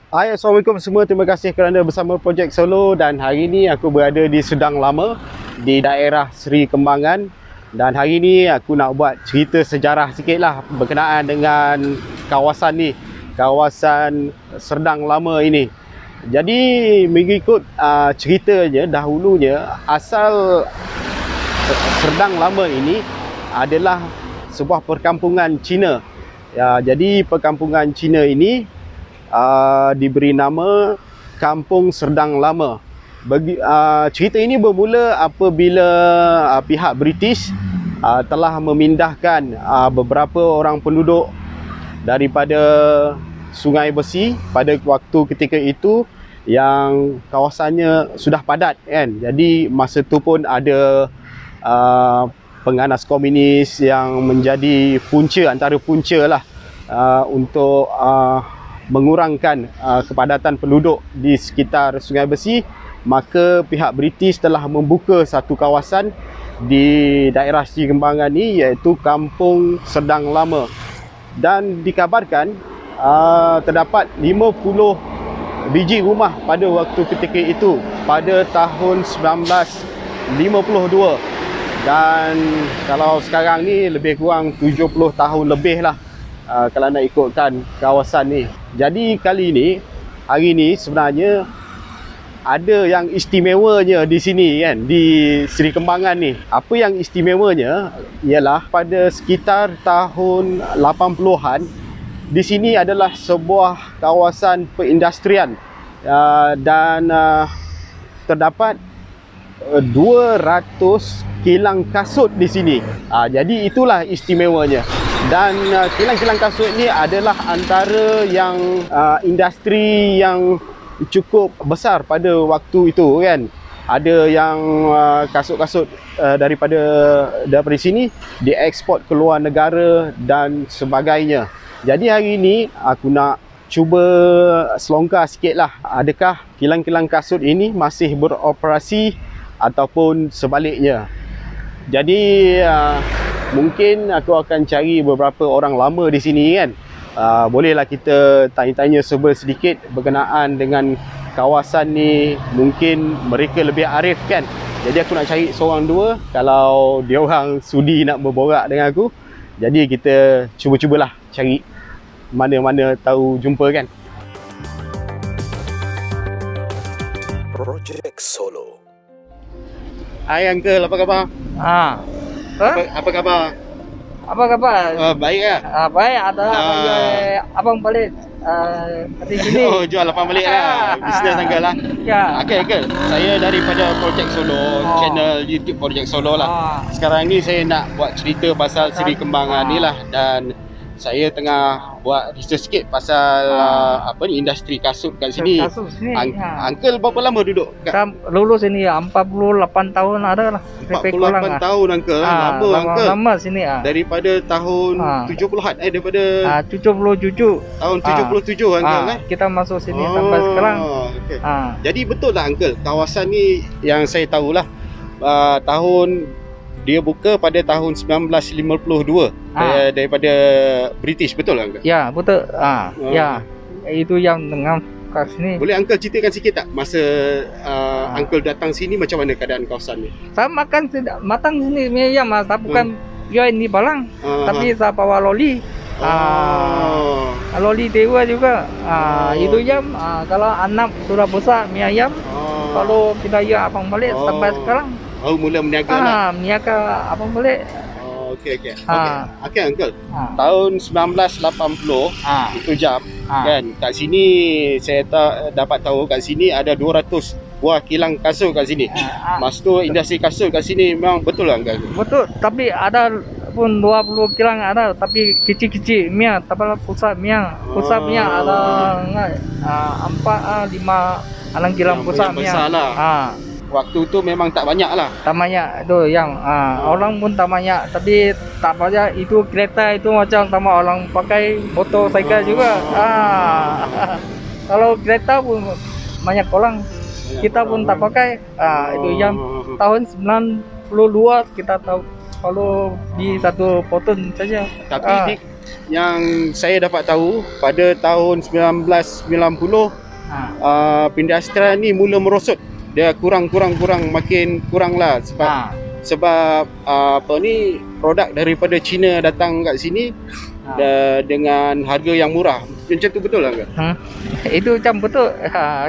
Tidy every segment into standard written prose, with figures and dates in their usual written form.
Hai, Assalamualaikum semua. Terima kasih kerana bersama Projek Solo. Dan hari ini aku berada di Sedang Lama, di daerah Seri Kembangan. Dan hari ini aku nak buat cerita sejarah sikit lah berkenaan dengan kawasan ni, kawasan Serdang Lama ini. Jadi mengikut ceritanya, dahulunya asal Serdang Lama ini adalah sebuah perkampungan Cina. Ya, jadi perkampungan Cina ini diberi nama Kampung Serdang Lama. Cerita ini bermula apabila pihak British telah memindahkan beberapa orang penduduk daripada Sungai Besi pada waktu ketika itu yang kawasannya sudah padat kan. Jadi masa tu pun ada pengganas komunis yang menjadi punca, antara punca lah untuk mengurangkan kepadatan penduduk di sekitar Sungai Besi. Maka pihak British telah membuka satu kawasan di daerah Seri Kembangan ni, iaitu Kampung Serdang Lama. Dan dikabarkan terdapat 50 biji rumah pada waktu ketika itu, pada tahun 1952. Dan kalau sekarang ni lebih kurang 70 tahun lebih lah kalau nak ikutkan kawasan ni. Jadi hari ni sebenarnya ada yang istimewanya di sini kan, di Seri Kembangan ni. Apa yang istimewanya ialah pada sekitar tahun 80-an, di sini adalah sebuah kawasan perindustrian dan terdapat 200 kilang kasut di sini. Jadi itulah istimewanya. Dan kilang-kilang kasut ni adalah antara yang industri yang cukup besar pada waktu itu kan. Ada yang kasut-kasut daripada sini dieksport ke luar negara dan sebagainya. Jadi hari ini aku nak cuba selongkar sikit lah, adakah kilang-kilang kasut ini masih beroperasi ataupun sebaliknya. Jadi mungkin aku akan cari beberapa orang lama di sini kan. Bolehlah kita tanya-tanya sedikit berkenaan dengan kawasan ni. Mungkin mereka lebih arif kan. Jadi aku nak cari seorang dua, kalau dia orang sudi nak berborak dengan aku. Jadi kita cubalah cari mana-mana tahu jumpa kan. Projek Solo. Hai Uncle, apa khabar? Apa khabar? Apa khabar? Baik lah. Baik, ada abang balik di sini. Oh, jual abang balik lah. Bisnes Uncle lah. Ya. Okay Uncle, saya daripada Projek Solo, channel YouTube Projek Solo lah. Sekarang ni saya nak buat cerita pasal Seri Kembangan ni lah. Dan saya tengah buat research sikit pasal industri kasut kat sini. Kasut sini. Uncle berapa lama duduk kat? Lulus sini 48 tahun ada lah. 48 tahun Uncle. Lama Uncle. Lama sini Daripada tahun 70-an daripada 77. Tahun 77 Uncle kita masuk sini sampai sekarang. Okay. Jadi betul lah Uncle, kawasan ni yang saya tahulah tahun dia buka pada tahun 1952 daripada British, betul tak Uncle? Ya, betul. Ya. Itu yang dengan kat sini. Boleh Uncle ceritakan sikit tak masa Uncle datang sini macam mana keadaan kawasan ni? Saya makan sini ya Mas, saya bukan jual ini barang, tapi saya bawa loli. Loli dewa juga. Itu jam kalau anak sudah besar mie ayam. Kalau kita ya abang balik sampai sekarang. Mula meniaga lah. Meniaga abang balik. Okey Uncle. Tahun 1980 itu jam kan. Kat sini saya dapat tahu kat sini ada 200 buah kilang kasut kat sini. Masa tu industri kasut kat sini memang betul lah Uncle? Betul, tapi ada pun 20 kilang ada, tapi kecil-kecil mia, tapi pusat mia. Pusat mia ada 4 5 alang kilang pusat mia. Waktu tu memang tak banyak lah. Tak banyak tu yang orang pun tak banyak, tapi tak banyak itu kereta itu macam sama orang pakai motosikal juga. Kalau kereta pun banyak orang, kita pun tak pakai. Itu yang tahun 92 kita tahu kalau di satu potong saja. Tapi yang saya dapat tahu pada tahun 1990 perindustrian ni mula merosot. Dia kurang makin kurang lah sebab apa ni, produk daripada China datang kat sini dengan harga yang murah. Macam tu betul lah ke? Itu macam betul.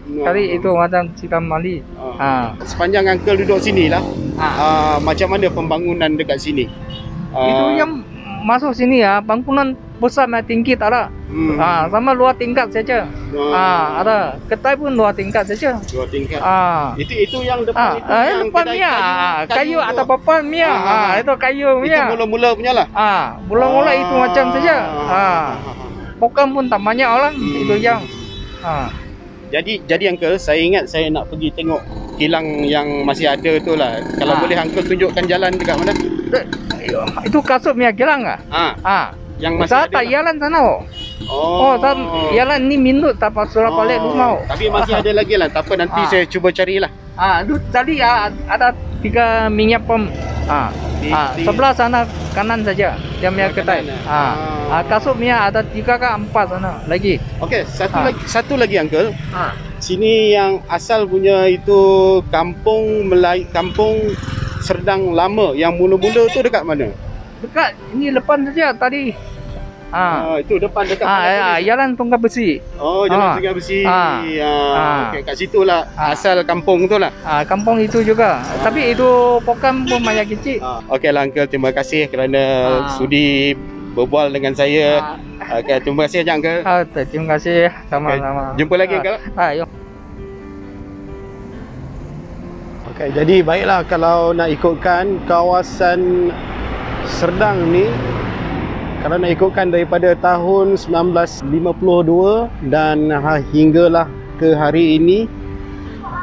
Kali itu macam cerita Mali. Sepanjang uncle duduk sini lah, macam mana pembangunan dekat sini? Itu yang masuk sini bangunan besar tinggi tak ada. Sama luar tingkat saja. Ada kedai pun luar tingkat saja. Luar tingkat. Itu yang depan itu yang depan Mia. Kayu atau papan Mia. Itu kayu Mia. Itu mula-mula punya lah. Mula-mula itu macam saja. Bukan pun tak banyak orang itu yang. Jadi uncle, saya ingat saya nak pergi tengok kilang yang masih ada tu lah. Kalau boleh uncle tunjukkan jalan dekat mana? Itu kasut Mia kilang ah. Yang masih ada. Tak jalan sana. Jalan ni minut tak suruh balik rumah. Tapi masih ada lagi lah. Tak apa, nanti saya cuba carilah. Tadi ada 3 minyak pom. Sebelah sana kanan saja dia punya kedai. Kasut Mia ada 3 ke 4 sana lagi. Okey, satu lagi uncle. Sini yang asal punya itu kampung Serdang Lama yang mula-mula tu dekat mana? Dekat ini depan saja tadi. Itu depan dekat Jalan Sungai Besi. Jalan Sungai Besi. Okey, kat situlah asal kampung tu lah. Kampung itu juga. Tapi itu bukan pun banyak kecil. Okeylah uncle, terima kasih kerana sudi berbual dengan saya. Okey, terima kasih ajak uncle. Terima kasih, sama-sama. Jumpa lagi uncle. Ayo. Okey, jadi baiklah, kalau nak ikutkan kawasan Serdang ni, kalau nak ikutkan daripada tahun 1952 dan hinggalah ke hari ini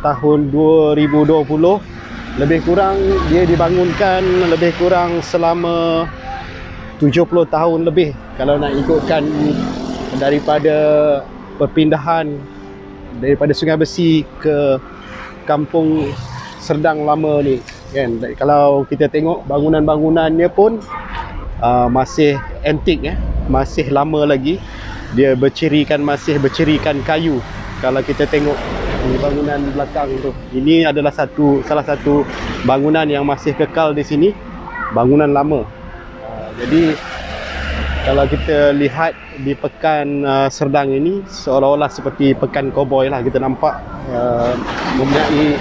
tahun 2020, lebih kurang dia dibangunkan lebih kurang selama 70 tahun lebih kalau nak ikutkan daripada perpindahan daripada Sungai Besi ke kampung Serdang Lama ni kan. Kalau kita tengok bangunan-bangunannya pun masih antik, masih lama lagi. Dia masih bercirikan kayu. Kalau kita tengok di bangunan belakang tu, ini adalah salah satu bangunan yang masih kekal di sini, bangunan lama. Jadi kalau kita lihat di pekan Serdang ini, seolah-olah seperti pekan koboi lah. Kita nampak mempunyai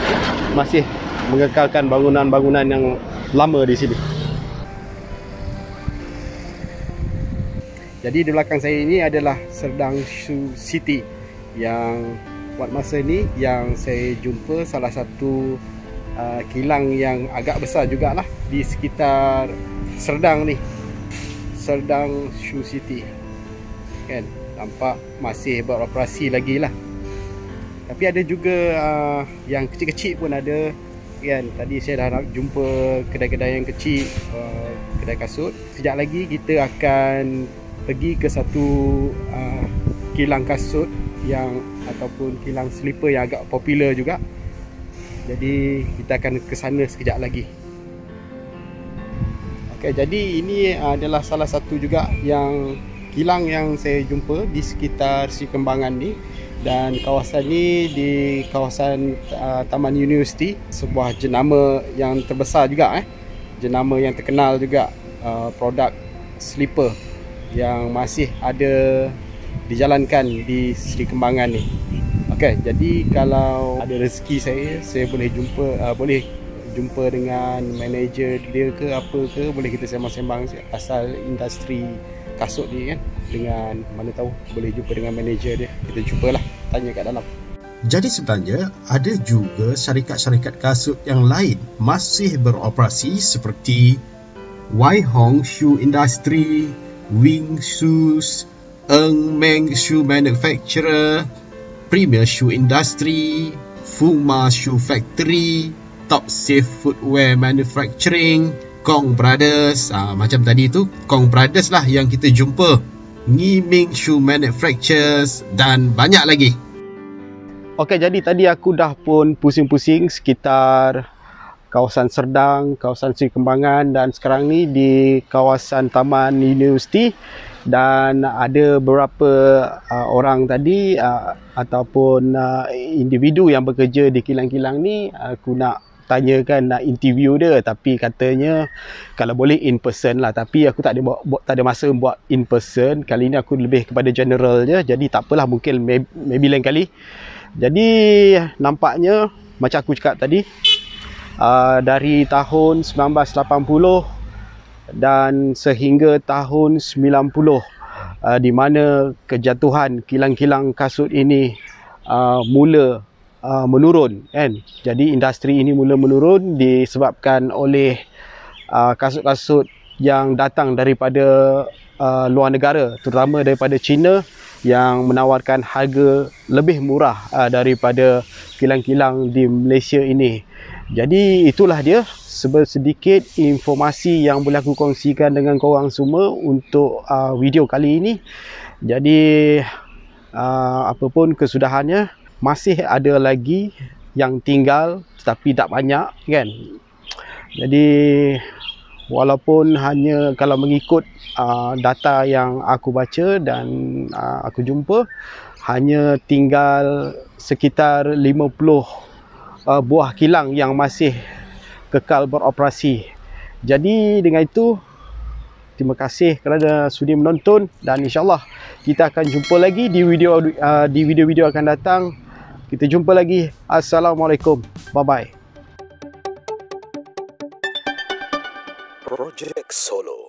masih mengekalkan bangunan-bangunan yang lama di sini. Jadi di belakang saya ini adalah Serdang Shoe City yang buat masa ni yang saya jumpa salah satu kilang yang agak besar jugalah di sekitar Serdang ni, Serdang Shoe City kan. Nampak masih beroperasi lagi lah. Tapi ada juga yang kecil-kecil pun ada kan. Tadi saya dah nak jumpa kedai-kedai yang kecil, kedai kasut. Sekejap lagi kita akan pergi ke satu kilang kasut yang ataupun kilang slipper yang agak popular juga. Jadi kita akan ke sana sekejap lagi. Okey, jadi ini adalah salah satu juga yang kilang yang saya jumpa di sekitar Sri Kembangan ni. Dan kawasan ni di kawasan Taman Universiti, sebuah jenama yang terbesar juga, jenama yang terkenal juga, produk slipper yang masih ada dijalankan di Sri Kembangan ni. Okey, jadi kalau ada rezeki saya boleh jumpa dengan manager dia ke apa ke, boleh kita sembang-sembang asal industri kasut ni kan. Dengan mana tahu boleh jumpa dengan manager dia. Kita jumpalah, tanya kat dalam. Jadi sebenarnya ada juga syarikat-syarikat kasut yang lain masih beroperasi seperti Wai Hong Shoe Industry, Wing Shoes, Eng Meng Shoe Manufacturer, Premier Shoe Industry, Fuma Shoe Factory, Top Safe Footwear Manufacturing, Kong Brothers. Macam tadi tu, Kong Brothers lah yang kita jumpa, Ngee Ming Shoe Manufacturers dan banyak lagi. Okey, jadi tadi aku dah pun pusing-pusing sekitar kawasan Serdang, kawasan Sri Kembangan, dan sekarang ni di kawasan Taman Universiti dan ada beberapa orang tadi ataupun individu yang bekerja di kilang-kilang ni, aku nak tanyakan, nak interview dia, tapi katanya kalau boleh in person lah, tapi aku tak ada masa buat in person. Kali ni aku lebih kepada general je, jadi tak apalah, mungkin maybe lain kali. Jadi nampaknya macam aku cakap tadi, dari tahun 1980 dan sehingga tahun 90, di mana kejatuhan kilang-kilang kasut ini mula menurun kan. Jadi industri ini mula menurun disebabkan oleh kasut-kasut yang datang daripada luar negara, terutama daripada China, yang menawarkan harga lebih murah daripada kilang-kilang di Malaysia ini. Jadi itulah dia sedikit informasi yang boleh aku kongsikan dengan korang semua untuk video kali ini. Jadi apapun kesudahannya, masih ada lagi yang tinggal tetapi tak banyak kan. Jadi walaupun hanya kalau mengikut data yang aku baca dan aku jumpa, hanya tinggal sekitar 50 buah kilang yang masih kekal beroperasi. Jadi dengan itu, terima kasih kerana sudi menonton, dan insyaAllah kita akan jumpa lagi di video-video akan datang. Kita jumpa lagi. Assalamualaikum. Bye-bye. Project Solo.